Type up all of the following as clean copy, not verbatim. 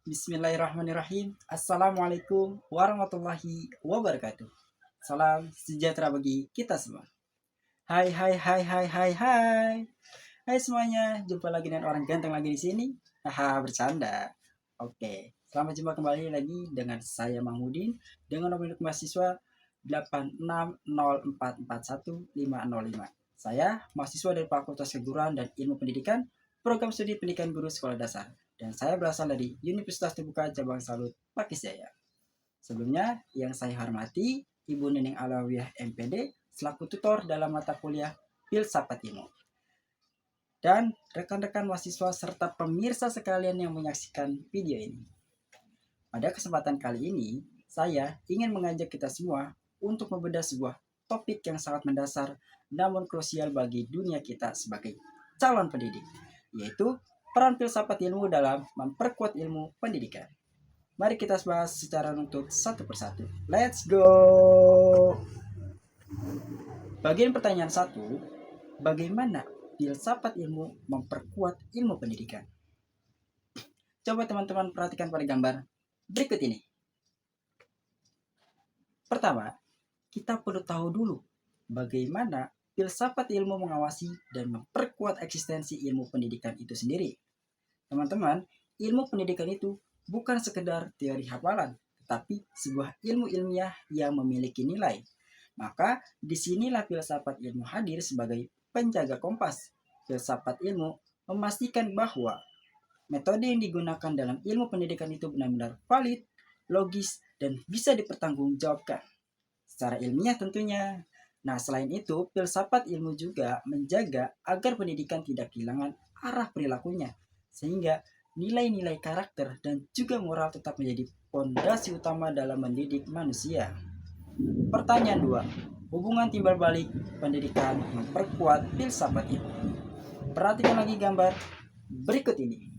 Bismillahirrahmanirrahim. Assalamualaikum warahmatullahi wabarakatuh. Salam sejahtera bagi kita semua. Hai hai hai hai hai hai. Hai semuanya, jumpa lagi dengan orang ganteng lagi di sini. Haha, bercanda. Oke, selamat jumpa kembali lagi dengan saya Mahmudin dengan nomor induk mahasiswa 860441505. Saya mahasiswa dari Fakultas Keguruan dan Ilmu Pendidikan, Program Studi Pendidikan Guru Sekolah Dasar. Dan saya berasal dari Universitas Terbuka Cabang Salut, Pakis Jaya. Sebelumnya, yang saya hormati Ibu Neneng Alawiyah MPD selaku tutor dalam mata kuliah Filsafat Ilmu. Dan rekan-rekan mahasiswa serta pemirsa sekalian yang menyaksikan video ini. Pada kesempatan kali ini, saya ingin mengajak kita semua untuk membedah sebuah topik yang sangat mendasar namun krusial bagi dunia kita sebagai calon pendidik, yaitu peran filsafat ilmu dalam memperkuat ilmu pendidikan. Mari kita bahas secara runtut satu persatu. Let's go! Bagian pertanyaan 1, bagaimana filsafat ilmu memperkuat ilmu pendidikan? Coba teman-teman perhatikan pada gambar berikut ini. Pertama, kita perlu tahu dulu bagaimana filsafat ilmu mengawasi dan memperkuat eksistensi ilmu pendidikan itu sendiri. Teman-teman, ilmu pendidikan itu bukan sekedar teori hafalan, tetapi sebuah ilmu ilmiah yang memiliki nilai. Maka disinilah filsafat ilmu hadir sebagai penjaga kompas. Filsafat ilmu memastikan bahwa metode yang digunakan dalam ilmu pendidikan itu benar-benar valid, logis, dan bisa dipertanggungjawabkan secara ilmiah tentunya. Nah, selain itu, filsafat ilmu juga menjaga agar pendidikan tidak kehilangan arah perilakunya, sehingga nilai-nilai karakter dan juga moral tetap menjadi fondasi utama dalam mendidik manusia. Pertanyaan 2, hubungan timbal balik pendidikan memperkuat filsafat ilmu. Perhatikan lagi gambar berikut ini.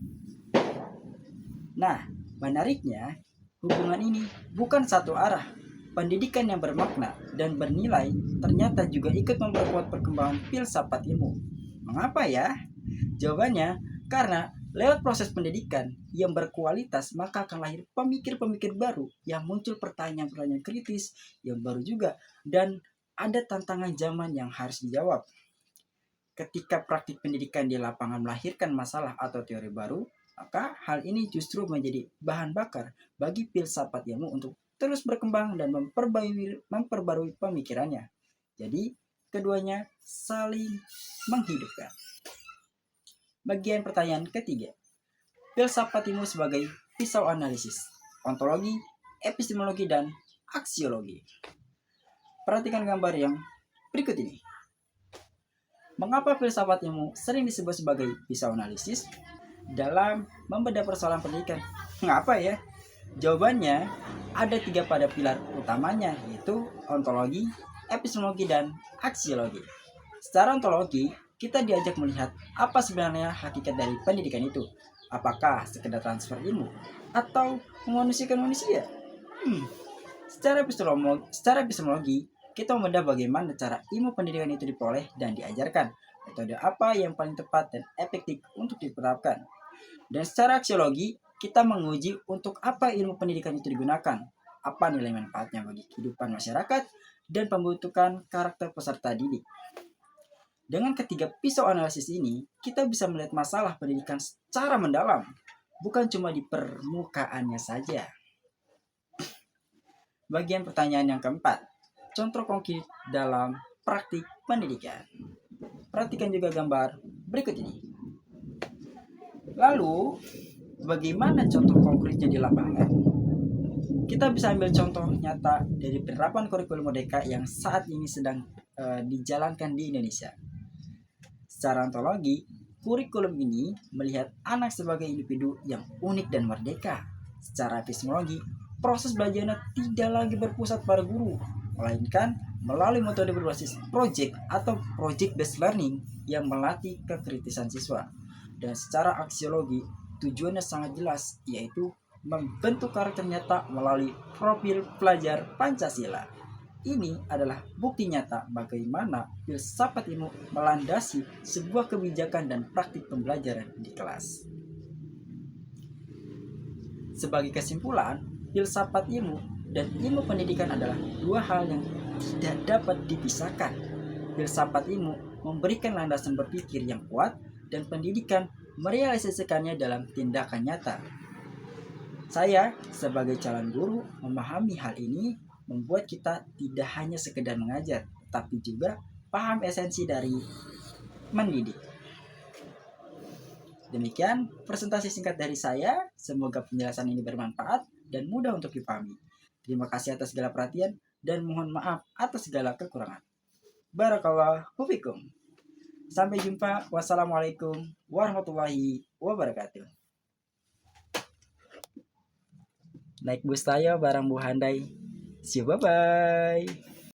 Nah, menariknya, hubungan ini bukan satu arah. Pendidikan yang bermakna dan bernilai ternyata juga ikut memperkuat perkembangan filsafat ilmu. Mengapa ya? Jawabannya, karena lewat proses pendidikan yang berkualitas maka akan lahir pemikir-pemikir baru yang muncul pertanyaan-pertanyaan kritis yang baru juga, dan ada tantangan zaman yang harus dijawab. Ketika praktik pendidikan di lapangan melahirkan masalah atau teori baru, maka hal ini justru menjadi bahan bakar bagi filsafat ilmu untuk terus berkembang dan memperbarui pemikirannya. Jadi, keduanya saling menghidupkan. Bagian pertanyaan ketiga, filsafat ilmu sebagai pisau analisis, ontologi, epistemologi, dan aksiologi. Perhatikan gambar yang berikut ini. Mengapa filsafat ilmu sering disebut sebagai pisau analisis dalam membedah persoalan pendidikan? Mengapa ya? Jawabannya ada 3 pada pilar utamanya, yaitu ontologi, epistemologi, dan aksiologi. Secara ontologi, kita diajak melihat apa sebenarnya hakikat dari pendidikan itu. Apakah sekedar transfer ilmu atau memanusiakan manusia? Secara epistemologi, kita membedah bagaimana cara ilmu pendidikan itu diperoleh dan diajarkan, metode apa yang paling tepat dan efektif untuk diterapkan. Dan secara aksiologi, kita menguji untuk apa ilmu pendidikan itu digunakan, apa nilai manfaatnya bagi kehidupan masyarakat, dan pembentukan karakter peserta didik. Dengan ketiga pisau analisis ini, kita bisa melihat masalah pendidikan secara mendalam, bukan cuma di permukaannya saja. Bagian pertanyaan yang keempat, contoh konkret dalam praktik pendidikan. Perhatikan juga gambar berikut ini. Lalu, bagaimana contoh konkretnya di lapangan? Kita bisa ambil contoh nyata dari penerapan kurikulum Merdeka yang saat ini sedang dijalankan di Indonesia. Secara ontologi, kurikulum ini melihat anak sebagai individu yang unik dan merdeka. Secara epistemologi, proses belajarnya tidak lagi berpusat pada guru, melainkan melalui metode berbasis project atau project-based learning yang melatih kekritisan siswa. Dan secara aksiologi, tujuannya sangat jelas, yaitu membentuk karakter nyata melalui profil pelajar Pancasila. Ini adalah bukti nyata bagaimana filsafat ilmu melandasi sebuah kebijakan dan praktik pembelajaran di kelas. Sebagai kesimpulan, filsafat ilmu dan ilmu pendidikan adalah dua hal yang tidak dapat dipisahkan. Filsafat ilmu memberikan landasan berpikir yang kuat dan pendidikan merealisasikannya dalam tindakan nyata. Saya sebagai calon guru memahami hal ini membuat kita tidak hanya sekedar mengajar, tapi juga paham esensi dari mendidik. Demikian presentasi singkat dari saya. Semoga penjelasan ini bermanfaat dan mudah untuk dipahami. Terima kasih atas segala perhatian dan mohon maaf atas segala kekurangan. Barakallahu fikum. Sampai jumpa. Wassalamualaikum warahmatullahi wabarakatuh. Naik bus tayo bareng Bu Handai. See you, bye-bye.